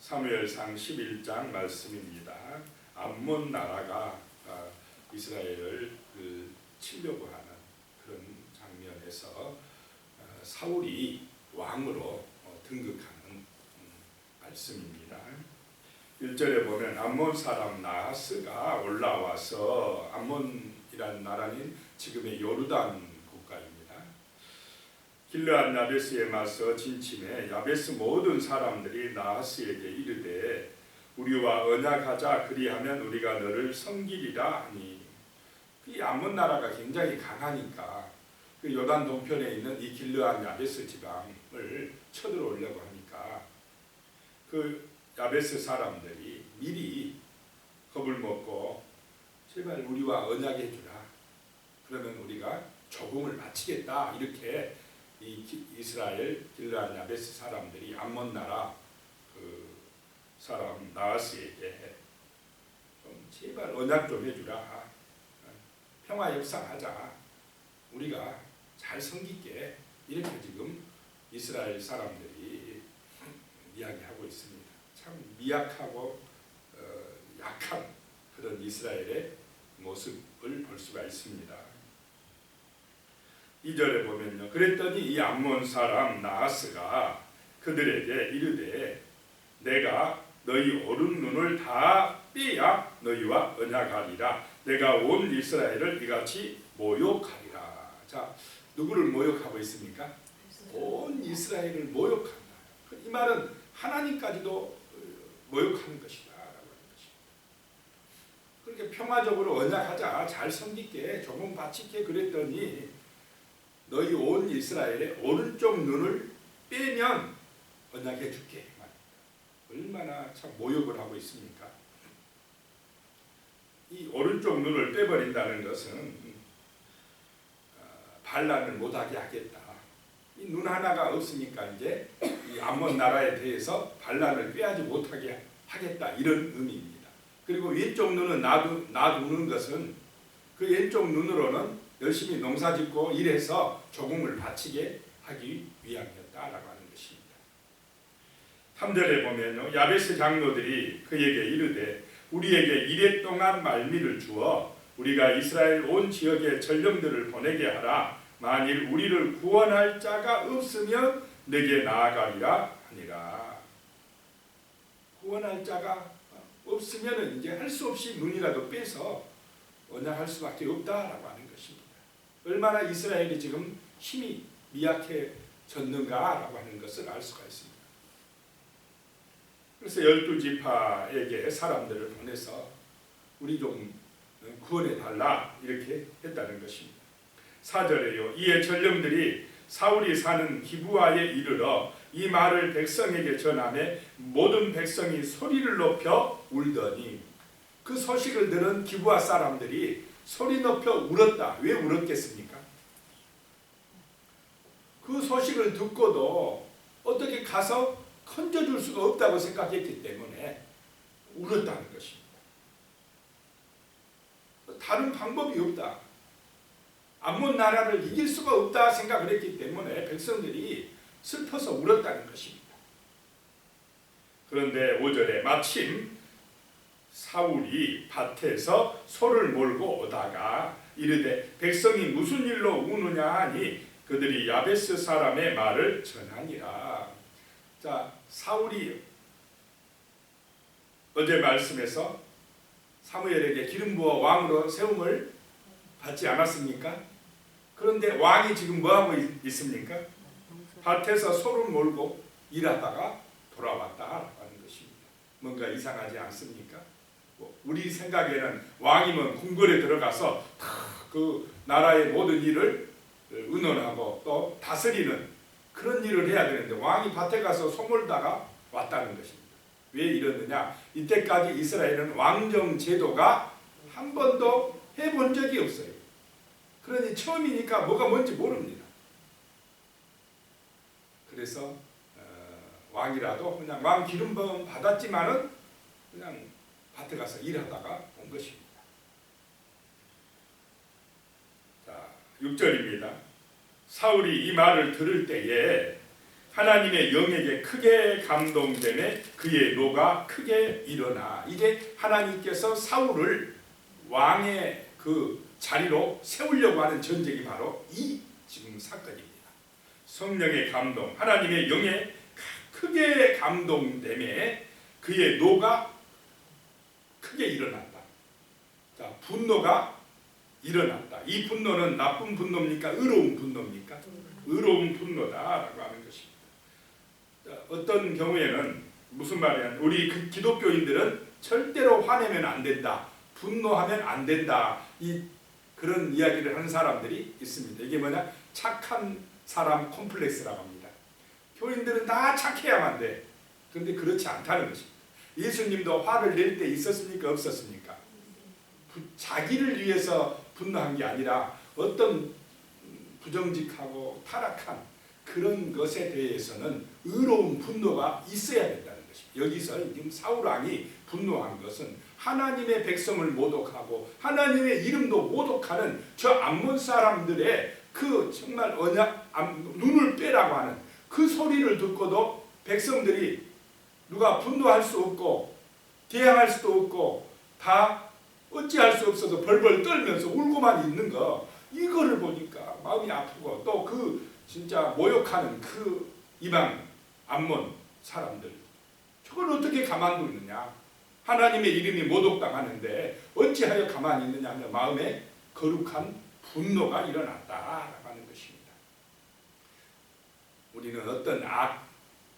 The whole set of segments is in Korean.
사무엘상 11장 말씀입니다. 암몬 나라가 이스라엘을 치려고 하는 그런 장면에서 사울이 왕으로 등극하는 말씀입니다. 1절에 보면 암몬 사람 나하스가 올라와서, 암몬이라는 나라는 지금의 요르단 국가입니다. 길르앗 야베스에 맞서 진침해 야베스 모든 사람들이 나하스에게 이르되 우리와 언약하자, 그리하면 우리가 너를 섬기리라 하니, 이 암몬 나라가 굉장히 강하니까 그 요단 동편에 있는 이 길르앗 야베스 지방을 쳐들어오려고 하니까 그 야베스 사람들이 미리 겁을 먹고 제발 우리와 언약해 주라, 그러면 우리가 조공을 바치겠다, 이렇게 이 이스라엘 길르앗 야베스 사람들이 암몬 나라 그 사람 나하스에게 좀 제발 언약 좀 해주라, 평화 협상하자, 우리가 잘 섬길게, 이렇게 지금 이스라엘 사람들이 이야기하고 있습니다. 참 미약하고 약한 그런 이스라엘의 모습을 볼 수가 있습니다. 2절에 보면요, 그랬더니 이 암몬 사람 나하스가 그들에게 이르되 내가 너희 오른 눈을 다 빼야 너희와 언약하리라. 내가 온 이스라엘을 이같이 모욕하리라. 자, 누구를 모욕하고 있습니까? 온 이스라엘을 모욕한다. 이 말은 하나님까지도 모욕하는 것이다 라고 하는 것입니다. 그렇게 평화적으로 언약하자, 잘 섬길게, 조공 바칠게 그랬더니 너희 온 이스라엘의 오른쪽 눈을 빼면 언약해 줄게. 얼마나 참 모욕을 하고 있습니까? 이 오른쪽 눈을 빼버린다는 것은 반란을 못하게 하겠다. 이 눈 하나가 없으니까 이제 이 암몬 나라에 대해서 반란을 꾀하지 못하게 하겠다, 이런 의미입니다. 그리고 왼쪽 눈은 놔두는 것은 그 왼쪽 눈으로는 열심히 농사짓고 일해서 조공을 바치게 하기 위함이었다라고 하는 것입니다. 3절에 보면요, 야베스 장로들이 그에게 이르되 우리에게 이레 동안 말미를 주어 우리가 이스라엘 온 지역에 전령들을 보내게 하라. 만일 우리를 구원할 자가 없으면 내게 나아가리라 하니라. 구원할 자가 없으면 이제 할 수 없이 눈이라도 빼서 언약할 수밖에 없다라고 하는 것입니다. 얼마나 이스라엘이 지금 힘이 미약해졌는가라고 하는 것을 알 수가 있습니다. 그래서 12지파에게 사람들을 보내서 우리 좀 구원해달라, 이렇게 했다는 것입니다. 4절에요, 이에 전령들이 사울이 사는 기브아에 이르러 이 말을 백성에게 전하매 모든 백성이 소리를 높여 울더니, 그 소식을 들은 기브아 사람들이 소리 높여 울었다. 왜 울었겠습니까? 그 소식을 듣고도 어떻게 가서 건져줄 수가 없다고 생각했기 때문에 울었다는 것입니다. 다른 방법이 없다. 암몬 나라를 이길 수가 없다 생각을 했기 때문에 백성들이 슬퍼서 울었다는 것입니다. 그런데 5절에 마침 사울이 밭에서 소를 몰고 오다가 이르되 백성이 무슨 일로 우느냐 하니 그들이 야베스 사람의 말을 전하니라. 자, 사울이 어제 말씀에서 사무엘에게 기름 부어 왕으로 세움을 받지 않았습니까? 그런데 왕이 지금 뭐하고 있습니까? 밭에서 소를 몰고 일하다가 돌아왔다라고 하는 것입니다. 뭔가 이상하지 않습니까? 우리 생각에는 왕이면 궁궐에 들어가서 그 나라의 모든 일을 의논하고 또 다스리는 그런 일을 해야 되는데 왕이 밭에 가서 소 몰다가 왔다는 것입니다. 왜 이러느냐? 이때까지 이스라엘은 왕정 제도가 한 번도 해본 적이 없어요. 그러니 처음이니까 뭐가 뭔지 모릅니다. 그래서 왕이라도 그냥 왕 기름 부음 받았지만은 그냥 밭에 가서 일하다가 온 것입니다. 자, 6절입니다. 사울이 이 말을 들을 때에 하나님의 영에게 크게 감동되매 그의 노가 크게 일어나. 이게 하나님께서 사울을 왕의 그 자리로 세우려고 하는 전쟁이 바로 이 지금 사건입니다. 성령의 감동, 하나님의 영에 크게 감동되매 그의 노가 크게 일어났다. 자, 분노가 일어났다. 이 분노는 나쁜 분노입니까? 의로운 분노입니까? 의로운 분노다라고 하는 것입니다. 자, 어떤 경우에는 무슨 말이야? 우리 기독교인들은 절대로 화내면 안 된다. 분노하면 안 된다. 그런 이야기를 하는 사람들이 있습니다. 이게 뭐냐? 착한 사람 콤플렉스라고 합니다. 교인들은 다 착해야만 돼. 그런데 그렇지 않다는 것입니다. 예수님도 화를 낼 때 있었습니까? 없었습니까? 자기를 위해서 분노한 게 아니라 어떤 부정직하고 타락한 그런 것에 대해서는 의로운 분노가 있어야 된다는 것입니다. 여기서 지금 사울 왕이 분노한 것은 하나님의 백성을 모독하고 하나님의 이름도 모독하는 저 암몬 사람들의 그 정말 눈을 빼라고 하는 그 소리를 듣고도 백성들이 누가 분노할 수 없고 대항할 수도 없고 다 어찌할 수 없어서 벌벌 떨면서 울고만 있는 거, 이거를 보니까 마음이 아프고 또 그 진짜 모욕하는 그 이방 암몬 사람들, 저걸 어떻게 가만두느냐. 하나님의 이름이 모독당하는데 어찌하여 가만히 있느냐 하며 마음에 거룩한 분노가 일어났다라고 하는 것입니다. 우리는 어떤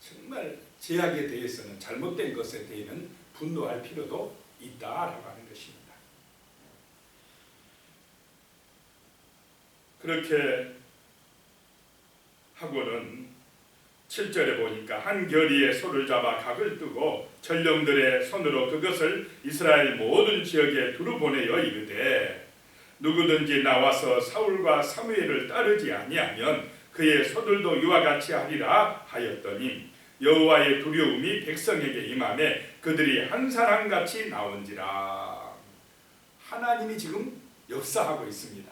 정말 제약에 대해서는, 잘못된 것에 대해서는 분노할 필요도 있다라고 하는 것입니다. 그렇게 하고는 7절에 보니까 한 결의에 소를 잡아 각을 뜨고 전령들의 손으로 그것을 이스라엘 모든 지역에 두루 보내어 이르되 누구든지 나와서 사울과 사무엘을 따르지 아니하면 그의 소들도 이와 같이 하리라 하였더니 여호와의 두려움이 백성에게 임하매 그들이 한 사람같이 나온지라. 하나님이 지금 역사하고 있습니다.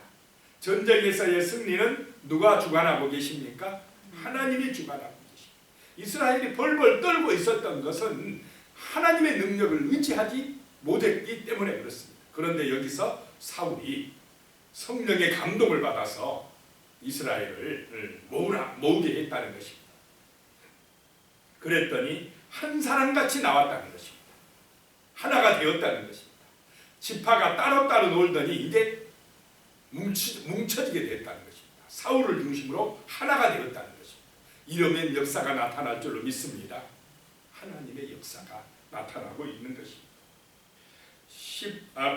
전쟁에서의 승리는 누가 주관하고 계십니까? 하나님이 주관하고 계십니다. 이스라엘이 벌벌 떨고 있었던 것은 하나님의 능력을 의지하지 못했기 때문에 그렇습니다. 그런데 여기서 사울이 성령의 감동을 받아서 이스라엘을 모으게 했다는 것입니다. 그랬더니 한 사람같이 나왔다는 것입니다. 하나가 되었다는 것입니다. 지파가 따로따로 놀더니 이제 뭉쳐지게 됐다는 것입니다. 사울을 중심으로 하나가 되었다는 것입니다. 이러면 역사가 나타날 줄로 믿습니다. 하나님의 역사가 나타나고 있는 것입니다.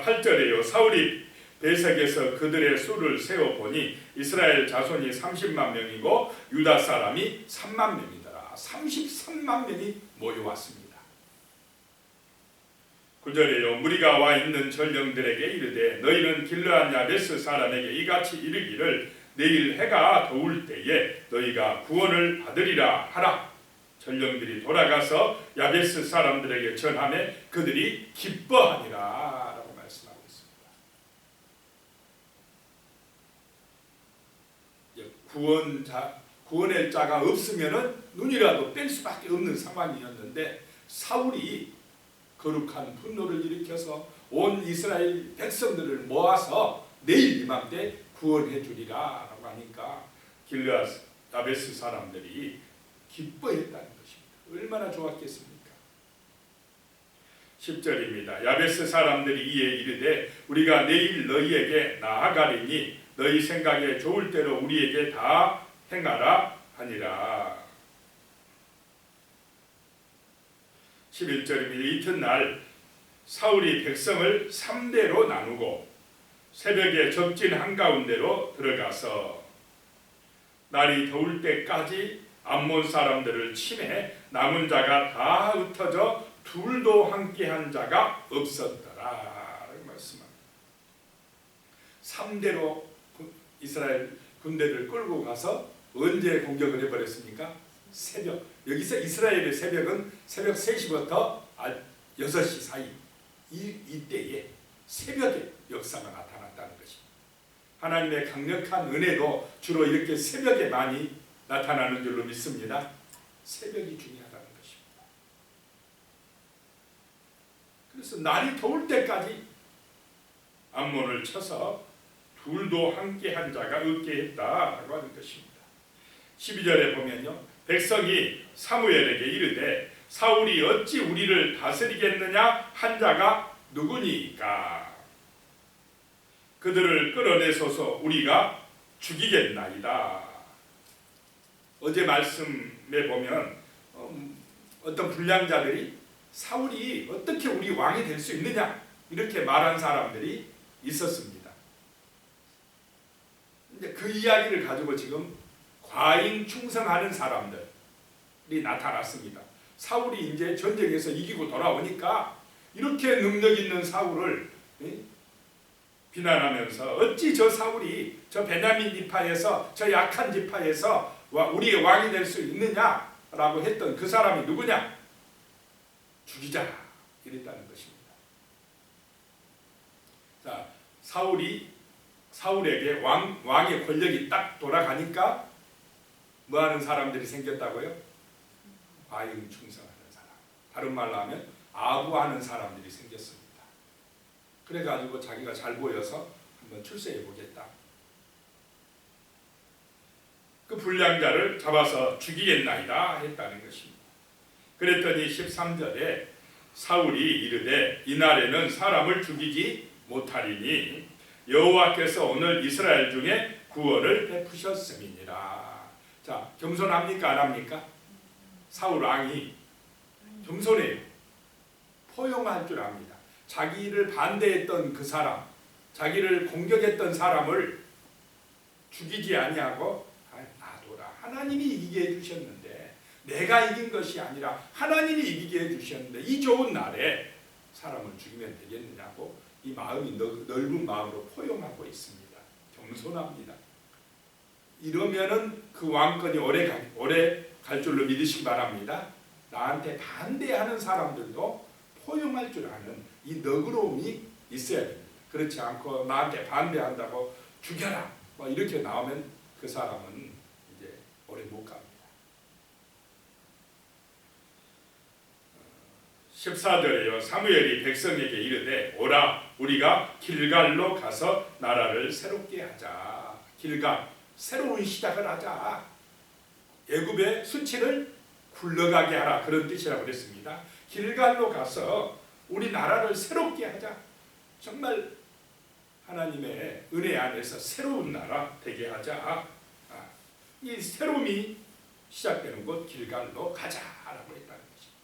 8절에요. 사울이 베색에서 그들의 수를 세어보니 이스라엘 자손이 30만 명이고 유다 사람이 3만 명이더라. 33만 명이 모여왔습니다. 9절에요. 무리가 와 있는 전령들에게 이르되 너희는 길르앗 야베스 사람에게 이같이 이르기를 내일 해가 더울 때에 너희가 구원을 받으리라 하라. 전령들이 돌아가서 야베스 사람들에게 전하매 그들이 기뻐하니라 라고 말씀하고 있습니다. 구원의 자가 없으면 눈이라도 뗄 수밖에 없는 상황이었는데 사울이 거룩한 분노를 일으켜서 온 이스라엘 백성들을 모아서 내일 이맘때 구원해 주리라 라고 하니까 길르앗 야베스 사람들이 기뻐했다는 것입니다. 얼마나 좋았겠습니까? 10절입니다. 야베스 사람들이 이에 이르되 우리가 내일 너희에게 나아가리니 너희 생각에 좋을 대로 우리에게 다 행하라 하니라. 11절입니다. 이튿날 사울이 백성을 3대로 나누고 새벽에 적진 한가운데로 들어가서 날이 더울 때까지 암몬 사람들을 치매 남은 자가 다 흩어져 둘도 함께한 자가 없었더라 말씀합니다. 3대로 이스라엘 군대를 끌고 가서 언제 공격을 해버렸습니까? 새벽. 여기서 이스라엘의 새벽은 새벽 3시부터 6시 사이 이때에 새벽에 역사가 나타났다는 것입니다. 하나님의 강력한 은혜도 주로 이렇게 새벽에 많이 나타나는 줄로 믿습니다. 새벽이 중요하다는 것입니다. 그래서 날이 더울 때까지 암몬을 쳐서 둘도 함께 한 자가 없게 했다라고 하는 것입니다. 12절에 보면요, 백성이 사무엘에게 이르되 사울이 어찌 우리를 다스리겠느냐 한 자가 누구니까 그들을 끌어내소서 우리가 죽이겠나이다. 어제 말씀에 보면 어떤 불량자들이 사울이 어떻게 우리 왕이 될 수 있느냐 이렇게 말한 사람들이 있었습니다. 근데 그 이야기를 가지고 지금 과잉 충성하는 사람들이 나타났습니다. 사울이 이제 전쟁에서 이기고 돌아오니까 이렇게 능력 있는 사울을 비난하면서 어찌 저 사울이 저 베냐민 지파에서 저 약한 지파에서 우리의 왕이 될 수 있느냐라고 했던 그 사람이 누구냐? 죽이자 이랬다는 것입니다. 자, 사울에게 왕의 권력이 딱 돌아가니까 뭐 하는 사람들이 생겼다고요? 과잉 충성하는 사람. 다른 말로 하면 아부하는 사람들이 생겼습니다. 그래가지고 자기가 잘 보여서 한번 출세해 보겠다. 그 불량자를 잡아서 죽이겠나이다 했다는 것입니다. 그랬더니 13절에 사울이 이르되 이날에는 사람을 죽이지 못하리니 여호와께서 오늘 이스라엘 중에 구원을 베푸셨음이니라. 자, 겸손합니까 안 합니까? 사울 왕이 겸손해요. 포용할 줄 압니다. 자기를 반대했던 그 사람, 자기를 공격했던 사람을 죽이지 아니하고 놔둬라. 하나님이 이기게 해주셨는데 내가 이긴 것이 아니라 하나님이 이기게 해주셨는데 이 좋은 날에 사람을 죽이면 되겠느냐고 이 마음이 넓은 마음으로 포용하고 있습니다. 겸손합니다. 이러면은 그 왕권이 오래 갈 줄로 믿으시기 바랍니다. 나한테 반대하는 사람들도 포용할 줄 아는 이 너그러움이 있어야 됩니다. 그렇지 않고 나한테 반대한다고 죽여라 뭐 이렇게 나오면 그 사람은 이제 오래 못 갑니다. 14절에요. 사무엘이 백성에게 이르되 오라 우리가 길갈로 가서 나라를 새롭게 하자. 길갈, 새로운 시작을 하자. 애굽의 수치를 굴러가게 하라 그런 뜻이라고 그랬습니다. 길갈로 가서 우리 나라를 새롭게 하자. 정말 하나님의 은혜 안에서 새로운 나라 되게 하자. 이 새로움이 시작되는 곳 길갈로 가자라고 했다는 것입니다.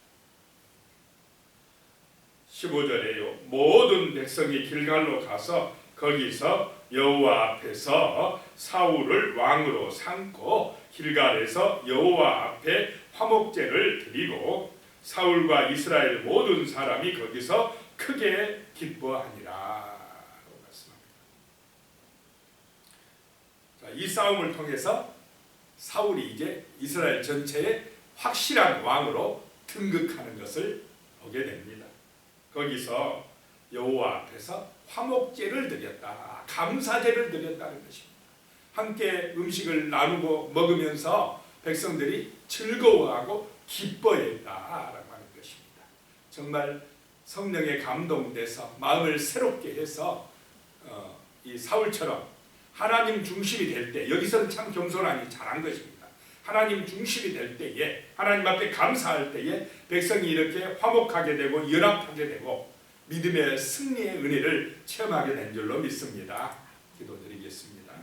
15절에요. 모든 백성이 길갈로 가서 거기서 여호와 앞에서 사울을 왕으로 삼고 길갈에서 여호와 앞에 화목제를 드리고 사울과 이스라엘 모든 사람이 거기서 크게 기뻐하니라 라고 말씀합니다. 자, 이 싸움을 통해서 사울이 이제 이스라엘 전체의 확실한 왕으로 등극하는 것을 보게 됩니다. 거기서 여호와 앞에서 화목제를 드렸다. 감사제를 드렸다는 것입니다. 함께 음식을 나누고 먹으면서 백성들이 즐거워하고 기뻐했다라고 하는 것입니다. 정말 성령에 감동돼서 마음을 새롭게 해서 이 사울처럼 하나님 중심이 될 때, 여기서는 참 겸손하니 잘한 것입니다. 하나님 중심이 될 때에, 하나님 앞에 감사할 때에 백성이 이렇게 화목하게 되고 연합하게 되고 믿음의 승리의 은혜를 체험하게 된 줄로 믿습니다. 기도드리겠습니다.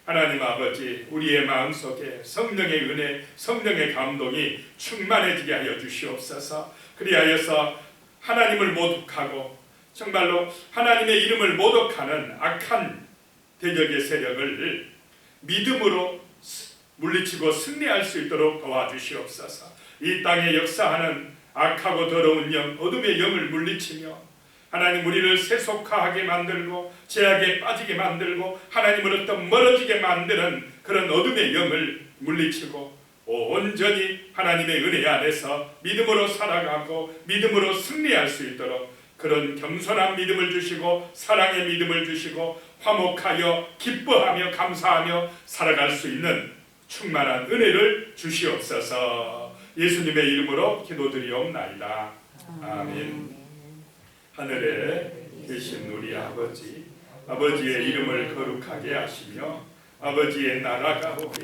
하나님 아버지, 우리의 마음속에 성령의 은혜, 성령의 감동이 충만해지게 하여 주시옵소서. 그리하여서 하나님을 모독하고 정말로 하나님의 이름을 모독하는 악한 대적의 세력을 믿음으로 물리치고 승리할 수 있도록 도와주시옵소서. 이 땅에 역사하는 악하고 더러운 영, 어둠의 영을 물리치며 하나님 우리를 세속화하게 만들고 죄악에 빠지게 만들고 하나님으로부터 멀어지게 만드는 그런 어둠의 영을 물리치고 온전히 하나님의 은혜 안에서 믿음으로 살아가고 믿음으로 승리할 수 있도록 그런 겸손한 믿음을 주시고 사랑의 믿음을 주시고 화목하여 기뻐하며 감사하며 살아갈 수 있는 충만한 은혜를 주시옵소서. 예수님의 이름으로 기도드리옵나이다. 아멘. 하늘에 계신 우리 아버지, 아버지의 이름을 거룩하게 하시며 아버지의 나라가 오게